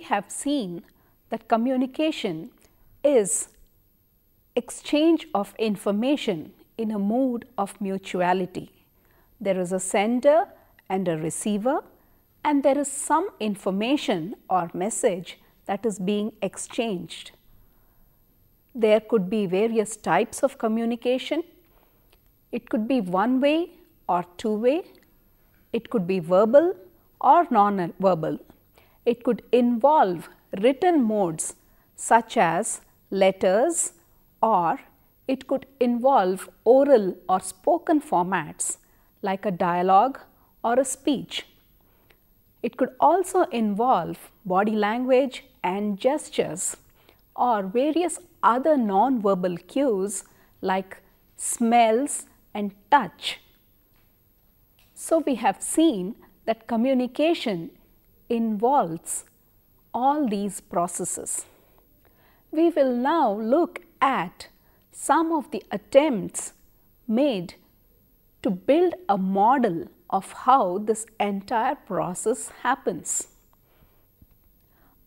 have seen that communication is exchange of information in a mood of mutuality. There is a sender and a receiver, and there is some information or message that is being exchanged. There could be various types of communication. It could be one-way or two-way. It could be verbal or non-verbal. It could involve written modes such as letters, or it could involve oral or spoken formats like a dialogue or a speech. It could also involve body language and gestures or various other non-verbal cues like smells and touch. So, we have seen that communication involves all these processes. We will now look at some of the attempts made to build a model of how this entire process happens.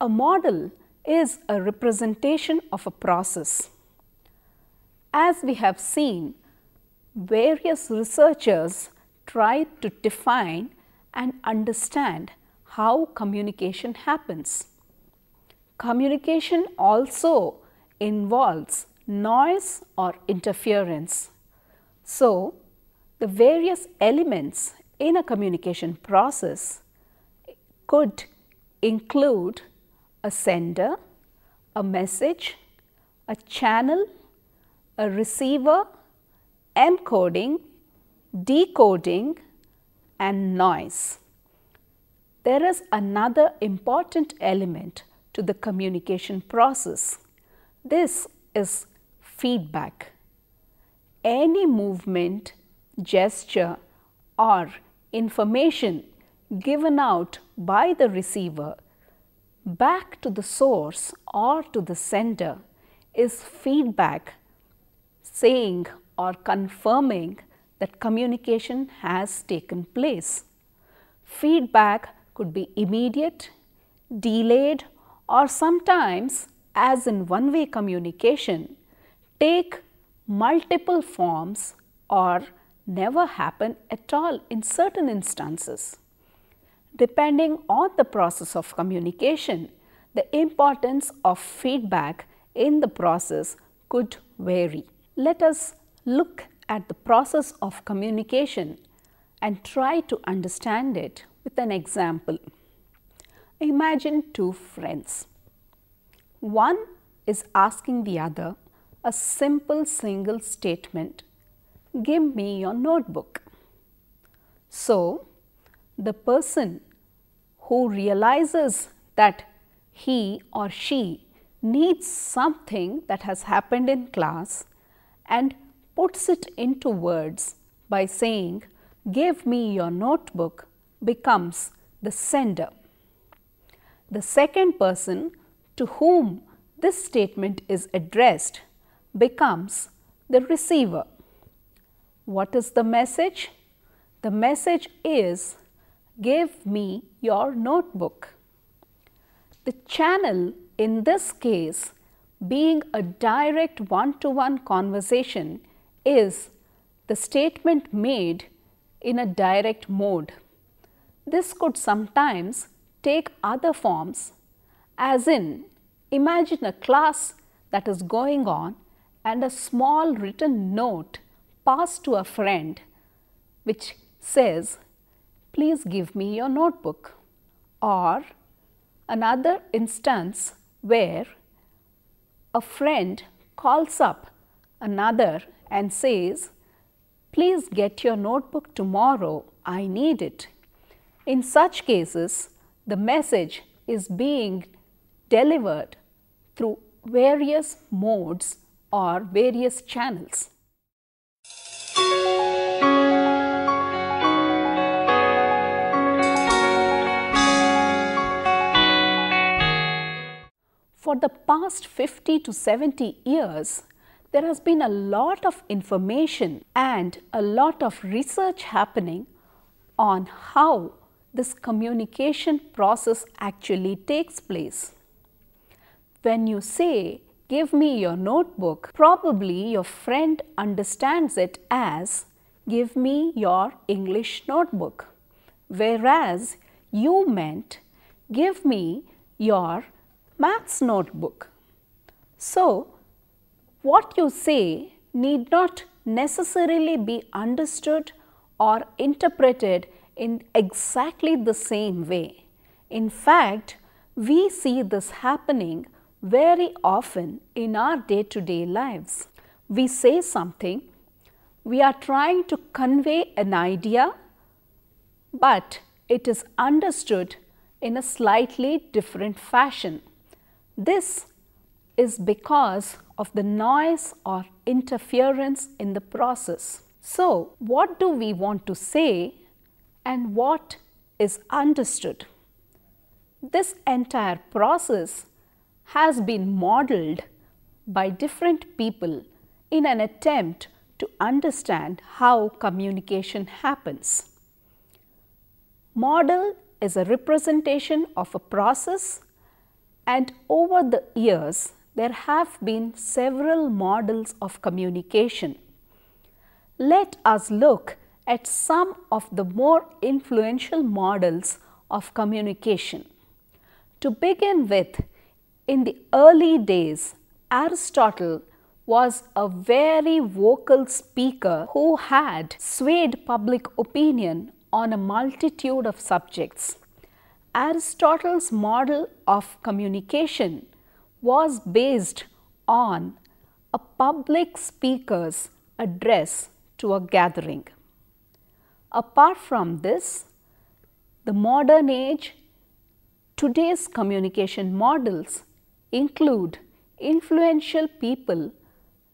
A model is a representation of a process. As we have seen, various researchers tried to define and understand how communication happens. Communication also involves noise or interference. So, the various elements in a communication process could include a sender, a message, a channel, a receiver, encoding, decoding, and noise. There is another important element to the communication process. This is feedback. Any movement, gesture, or information given out by the receiver back to the source or to the sender is feedback, saying or confirming that communication has taken place. Feedback could be immediate, delayed, or sometimes, as in one-way communication, take multiple forms or never happen at all in certain instances. Depending on the process of communication, the importance of feedback in the process could vary. Let us look at the process of communication and try to understand it with an example. Imagine two friends. One is asking the other a simple single statement, "Give me your notebook." So, the person who realizes that he or she needs something that has happened in class and puts it into words by saying, "Give me your notebook," becomes the sender. The second person to whom this statement is addressed becomes the receiver. What is the message? The message is, "Give me your notebook." The channel in this case, being a direct one-to-one conversation, is the statement made in a direct mode. This could sometimes take other forms, as in, imagine a class that is going on and a small written note passed to a friend which says, "Please give me your notebook." Or another instance where a friend calls up another and says, "Please get your notebook tomorrow, I need it." In such cases, the message is being delivered through various modes or various channels. For the past 50 to 70 years, there has been a lot of information and a lot of research happening on how this communication process actually takes place. When you say, "Give me your notebook," probably your friend understands it as, "Give me your English notebook," whereas you meant, "Give me your maths notebook." So, what you say need not necessarily be understood or interpreted in exactly the same way. In fact, we see this happening very often in our day-to-day lives. We say something, we are trying to convey an idea, but it is understood in a slightly different fashion. This is because of the noise or interference in the process. So, what do we want to say and what is understood? This entire process has been modeled by different people in an attempt to understand how communication happens. Model is a representation of a process, and over the years there have been several models of communication. Let us look at some of the more influential models of communication. To begin with, in the early days, Aristotle was a very vocal speaker who had swayed public opinion on a multitude of subjects. Aristotle's model of communication was based on a public speaker's address to a gathering. Apart from this, the modern age, today's communication models include influential people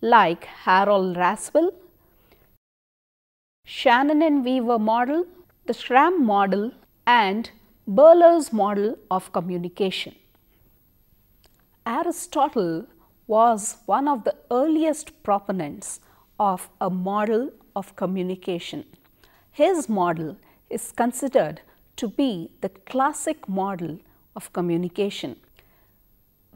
like Lasswell, Shannon and Weaver Model, the Schramm model, and Berlo's model of communication. Aristotle was one of the earliest proponents of a model of communication. His model is considered to be the classic model of communication.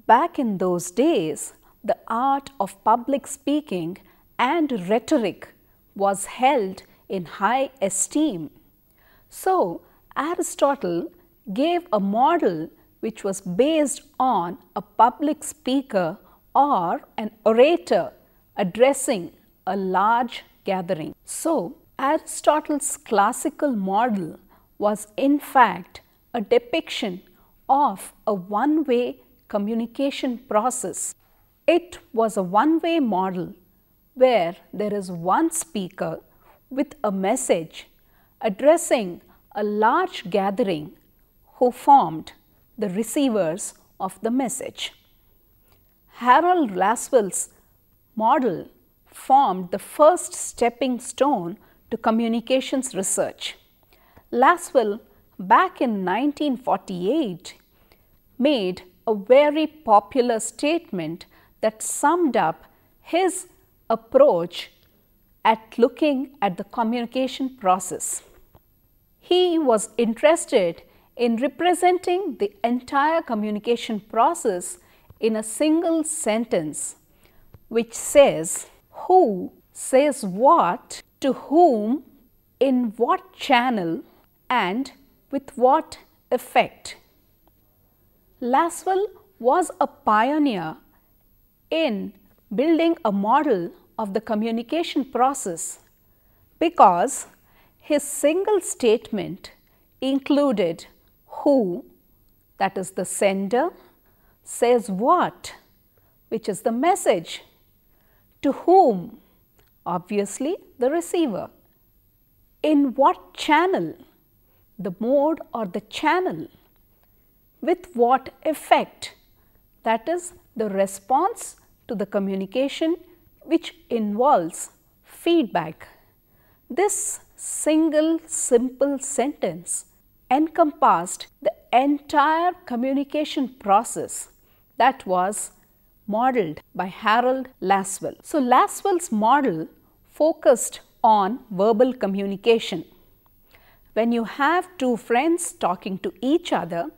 Back in those days, the art of public speaking and rhetoric was held in high esteem. So, Aristotle gave a model which was based on a public speaker or an orator addressing a large gathering. So, Aristotle's classical model was in fact a depiction of a one-way communication process. It was a one-way model where there is one speaker with a message addressing a large gathering who formed the receivers of the message. Lasswell's model formed the first stepping stone to communications research. Lasswell, back in 1948, made a very popular statement that summed up his approach at looking at the communication process. He was interested in representing the entire communication process in a single sentence, which says, "Who says what, to whom, in what channel, and with what effect." Lasswell was a pioneer in building a model of the communication process because his single statement included who, that is the sender, says what, which is the message, to whom, obviously the receiver, in what channel, the mode or the channel, with what effect, that is the response to the communication which involves feedback. This single simple sentence encompassed the entire communication process that was modeled by Lasswell. So, Lasswell's model focused on verbal communication. when you have two friends talking to each other,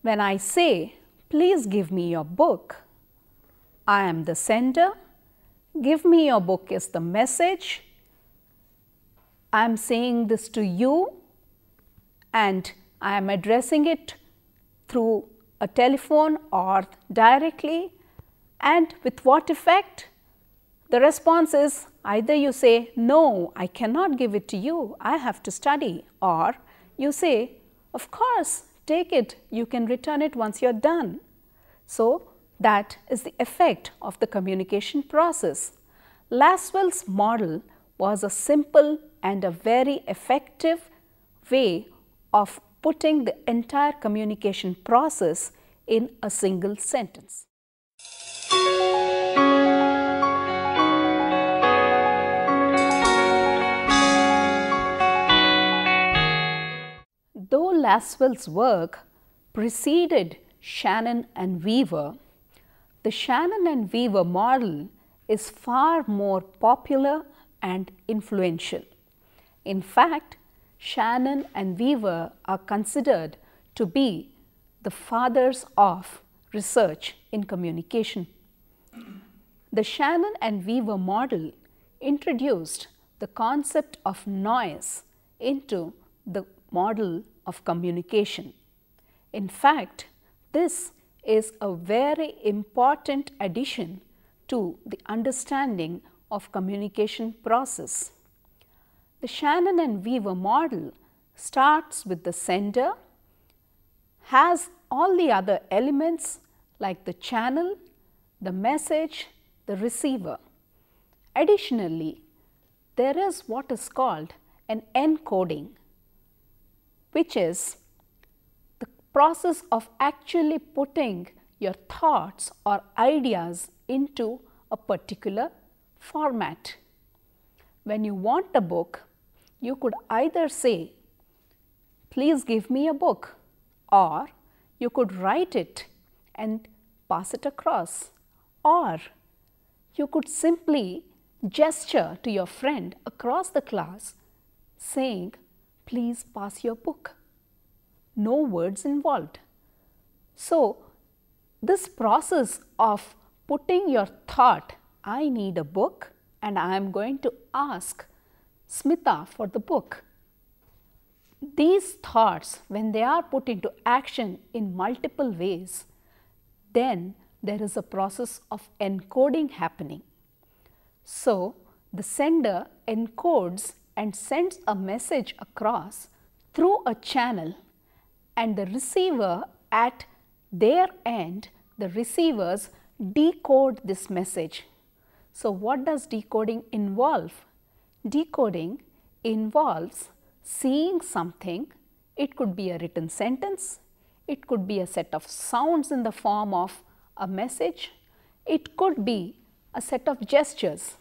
when I say, please give me your book, I am the sender, give me your book is the message. I am saying this to you and I am addressing it through a telephone or directly, and with what effect? The response is either you say, no, I cannot give it to you, I have to study, or you say, of course, take it, you can return it once you are done. So, that is the effect of the communication process. Lasswell's model was a simple and a very effective way of putting the entire communication process in a single sentence. Though Lasswell's work preceded Shannon and Weaver, the Shannon and Weaver model is far more popular and influential. In fact, Shannon and Weaver are considered to be the fathers of research in communication. The Shannon and Weaver model introduced the concept of noise into the model of communication. In fact, this is a very important addition to the understanding of communication process. The Shannon and Weaver model starts with the sender, has all the other elements like the channel, the message, the receiver. Additionally, there is what is called an encoding, which is the process of actually putting your thoughts or ideas into a particular format. When you want a book, you could either say, please give me a book, or you could write it and pass it across, or you could simply gesture to your friend across the class saying, please pass your book. No words involved. So, this process of putting your thought, I need a book and I am going to ask Smita for the book. These thoughts, when they are put into action in multiple ways, then there is a process of encoding happening. So, the sender encodes and sends a message across through a channel, and the receiver at their end, the receivers decode this message. So, what does decoding involve? Decoding involves seeing something. It could be a written sentence, it could be a set of sounds in the form of a message, it could be a set of gestures.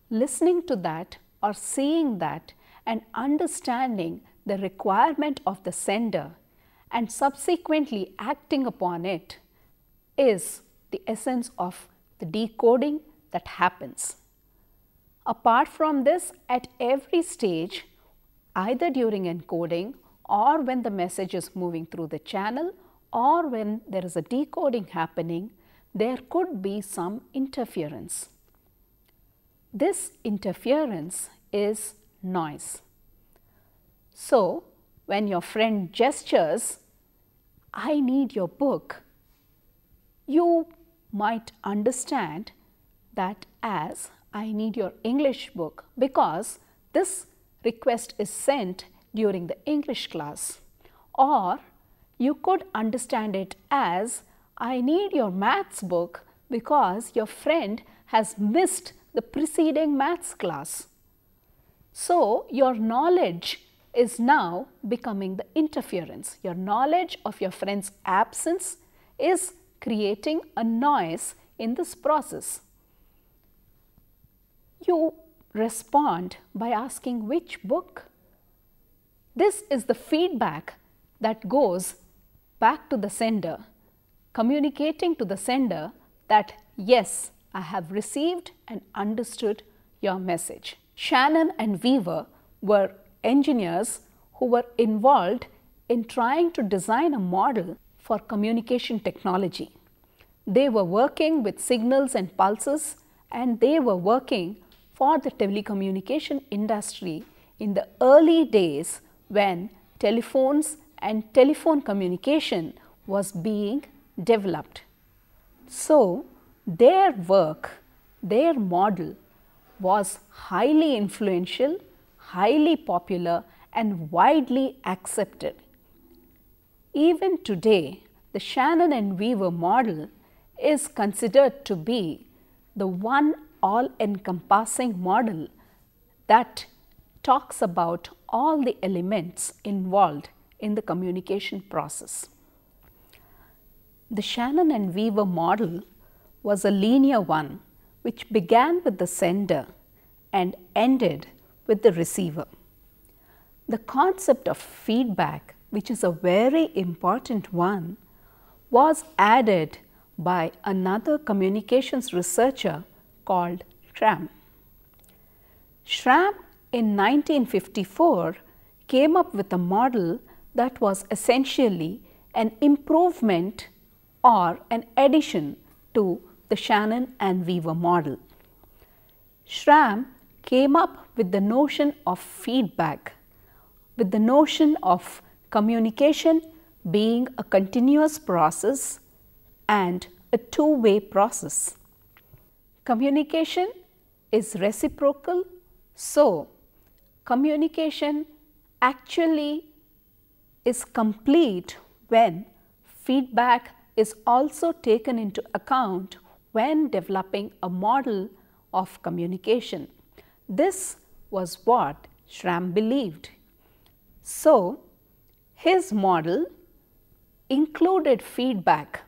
Listening to that or seeing that and understanding the requirement of the sender and subsequently acting upon it is the essence of the decoding that happens. Apart from this, at every stage, either during encoding or when the message is moving through the channel or when there is a decoding happening, there could be some interference. This interference is noise. So, when your friend gestures, I need your book, you might understand that as I need your English book, because this request is sent during the English class. Or you could understand it as I need your maths book because your friend has missed the preceding maths class. So, your knowledge is now becoming the interference. Your knowledge of your friend's absence is creating a noise in this process. You respond by asking which book. This is the feedback that goes back to the sender, communicating to the sender that yes, I have received and understood your message. Shannon and Weaver were engineers who were involved in trying to design a model for communication technology. They were working with signals and pulses, and they were working for the telecommunication industry in the early days when telephones and telephone communication was being developed. So, their work, their model was highly influential, highly popular, and widely accepted. Even today, the Shannon and Weaver model is considered to be the one all-encompassing model that talks about all the elements involved in the communication process. The Shannon and Weaver model was a linear one which began with the sender and ended with the receiver. The concept of feedback, which is a very important one, was added by another communications researcher called Schramm. Schramm in 1954 came up with a model that was essentially an improvement or an addition to the Shannon and Weaver model. Schramm came up with the notion of feedback, with the notion of communication being a continuous process and a two-way process. Communication is reciprocal, so communication actually is complete when feedback is also taken into account when developing a model of communication. This was what Schramm believed. So, his model included feedback.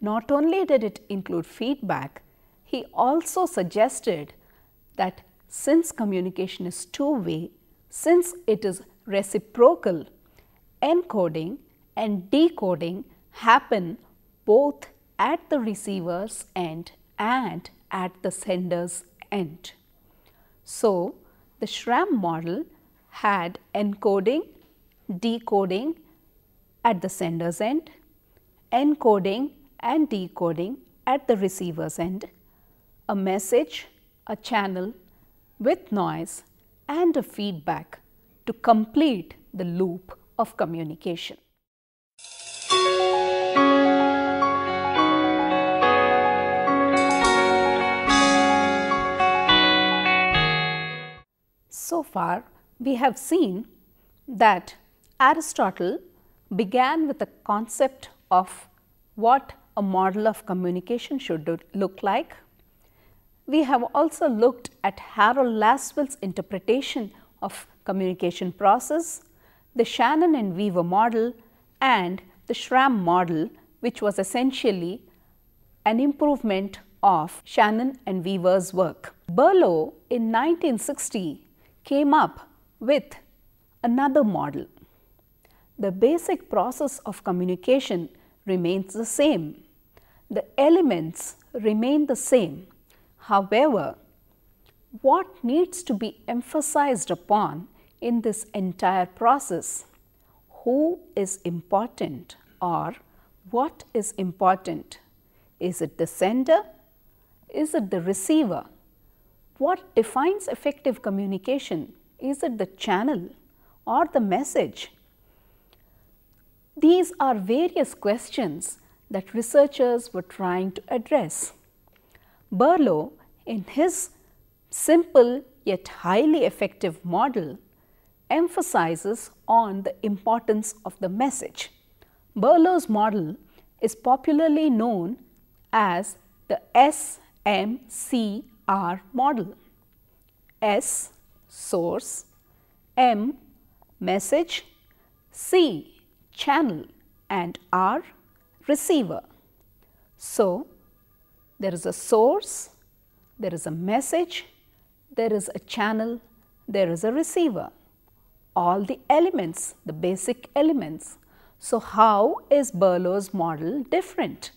Not only did it include feedback, he also suggested that since communication is two-way, since it is reciprocal, encoding and decoding happen both at the receiver's end and at the sender's end. So, the Schramm model had encoding, decoding at the sender's end, encoding and decoding at the receiver's end, a message, a channel with noise and a feedback to complete the loop of communication. So far, we have seen that Aristotle began with the concept of what a model of communication should look like. We have also looked at Harold Lasswell's interpretation of communication process, the Shannon and Weaver model, and the Schramm model, which was essentially an improvement of Shannon and Weaver's work. Berlo in 1960 came up with another model. The basic process of communication remains the same. The elements remain the same. However, what needs to be emphasized upon in this entire process? Who is important or what is important? Is it the sender? Is it the receiver? What defines effective communication? Is it the channel or the message? These are various questions that researchers were trying to address. Berlo, in his simple yet highly effective model, emphasizes on the importance of the message. Berlo's model is popularly known as the SMCR model. S, source, M, message, C, channel, and R, receiver. So, there is a source, there is a message, there is a channel, there is a receiver. All the elements, the basic elements. So, how is Berlo's model different?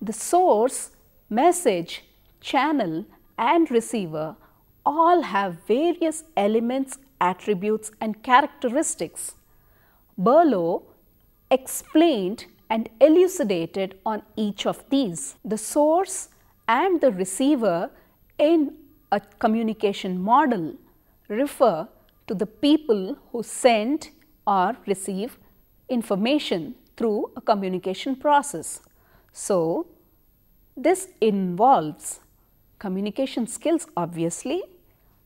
The source, message, channel and receiver all have various elements attributes and characteristics. Berlo explained and elucidated on each of these. The source and the receiver in a communication model refer to the people who send or receive information through a communication process. So, this involves communication skills obviously.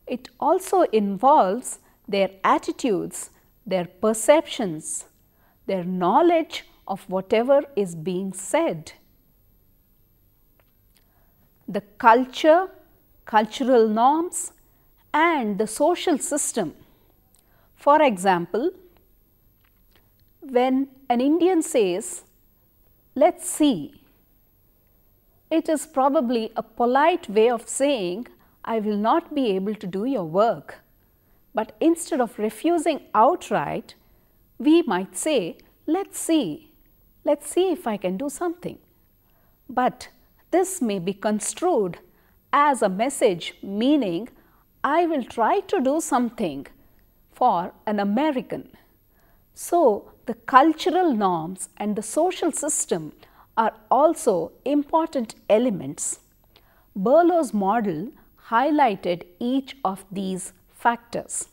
It also involves their attitudes, their perceptions, their knowledge of whatever is being said. The culture, cultural norms and the social system. For example, when an Indian says, "Let's see," it is probably a polite way of saying, "I will not be able to do your work." But instead of refusing outright, we might say, "Let's see if I can do something." But this may be construed as a message meaning, "I will try to do something for an American." So, the cultural norms and the social system are also important elements. Berlo's model highlighted each of these factors.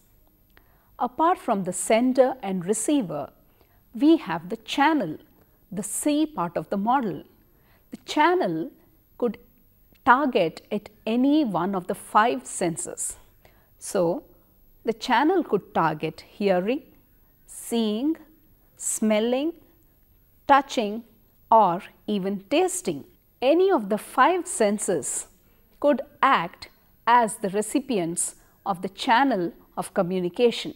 Apart from the sender and receiver, we have the channel, the C part of the model. The channel could target at any one of the 5 senses. So, the channel could target hearing, seeing, smelling, touching or even tasting. Any of the 5 senses could act as the recipients of the channel of communication.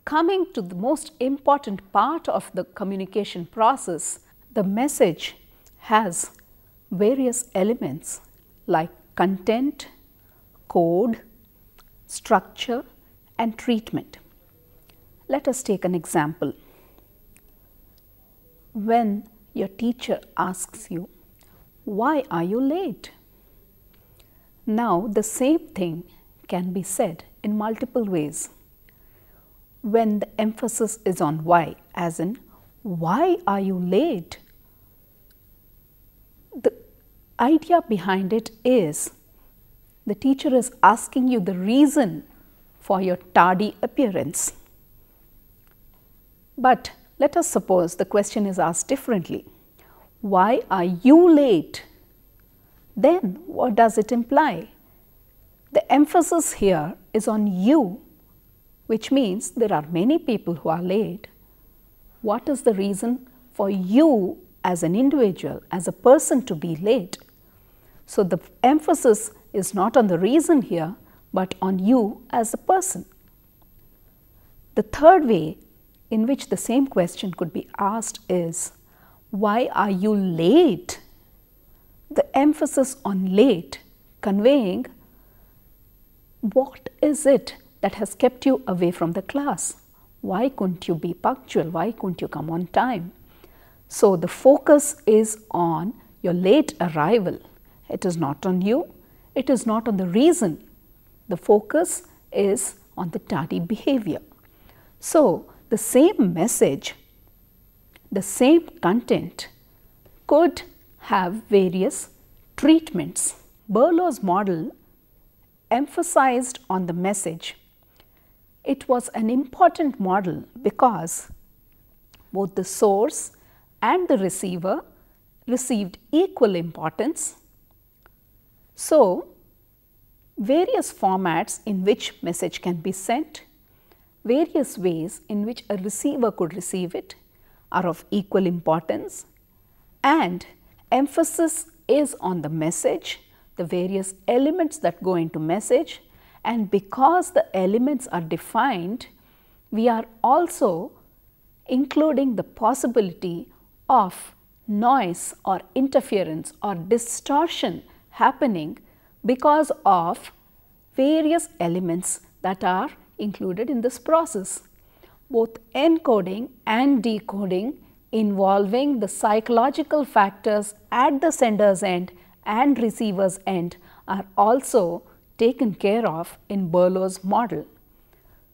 Coming to the most important part of the communication process, the message has various elements like content, code, structure and treatment. Let us take an example. When your teacher asks you, "Why are you late?" Now, the same thing can be said in multiple ways. When the emphasis is on why, as in, "Why are you late?" The idea behind it is the teacher is asking you the reason for your tardy appearance. But let us suppose the question is asked differently. "Why are you late?" Then what does it imply? The emphasis here is on you, which means there are many people who are late. What is the reason for you as an individual, as a person to be late? So, the emphasis is not on the reason here, but on you as a person. The third way in which the same question could be asked is, "Why are you late?" The emphasis on late conveying what is it that has kept you away from the class? Why couldn't you be punctual? Why couldn't you come on time? So, the focus is on your late arrival. It is not on you. It is not on the reason. The focus is on the tardy behavior. So, the same message, the same content could have various treatments. Berlo's model emphasized on the message. It was an important model because both the source and the receiver received equal importance. So, various formats in which message can be sent, various ways in which a receiver could receive it are of equal importance, and emphasis is on the message, the various elements that go into message, and because the elements are defined, we are also including the possibility of noise or interference or distortion happening because of various elements that are included in this process. Both encoding and decoding involving the psychological factors at the sender's end and receiver's end are also taken care of in Berlo's model.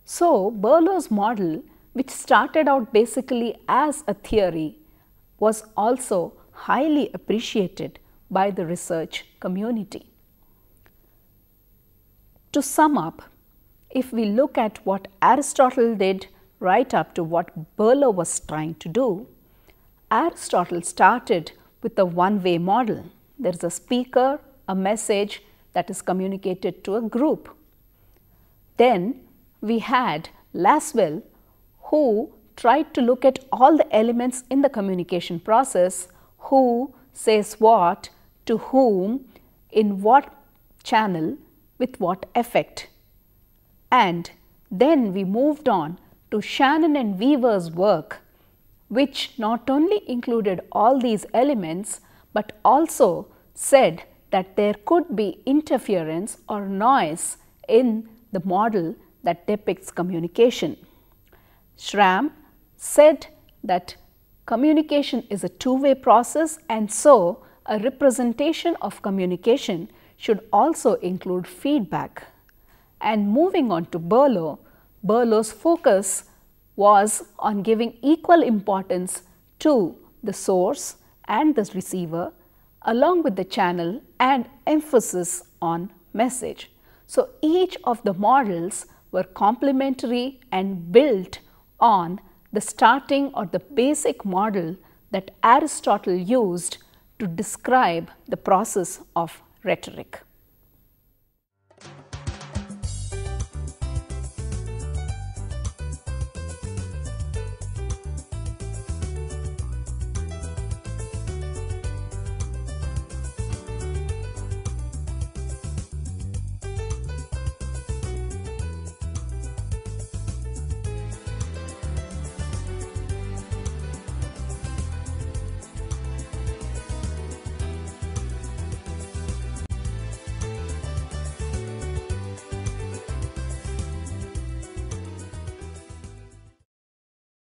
So, Berlo's model, which started out basically as a theory, was also highly appreciated by the research community. To sum up, if we look at what Aristotle did right up to what Berlo was trying to do, Aristotle started with a one-way model. There is a speaker, a message that is communicated to a group. Then we had Lasswell, who tried to look at all the elements in the communication process: who says what, to whom, in what channel, with what effect. And then we moved on to Shannon and Weaver's work, which not only included all these elements but also said that there could be interference or noise in the model that depicts communication. Schramm said that communication is a two-way process, and so a representation of communication should also include feedback. And moving on to Berlo, Berlo's focus was on giving equal importance to the source and the receiver, along with the channel, and emphasis on message. So, each of the models were complementary and built on the starting or the basic model that Aristotle used to describe the process of rhetoric.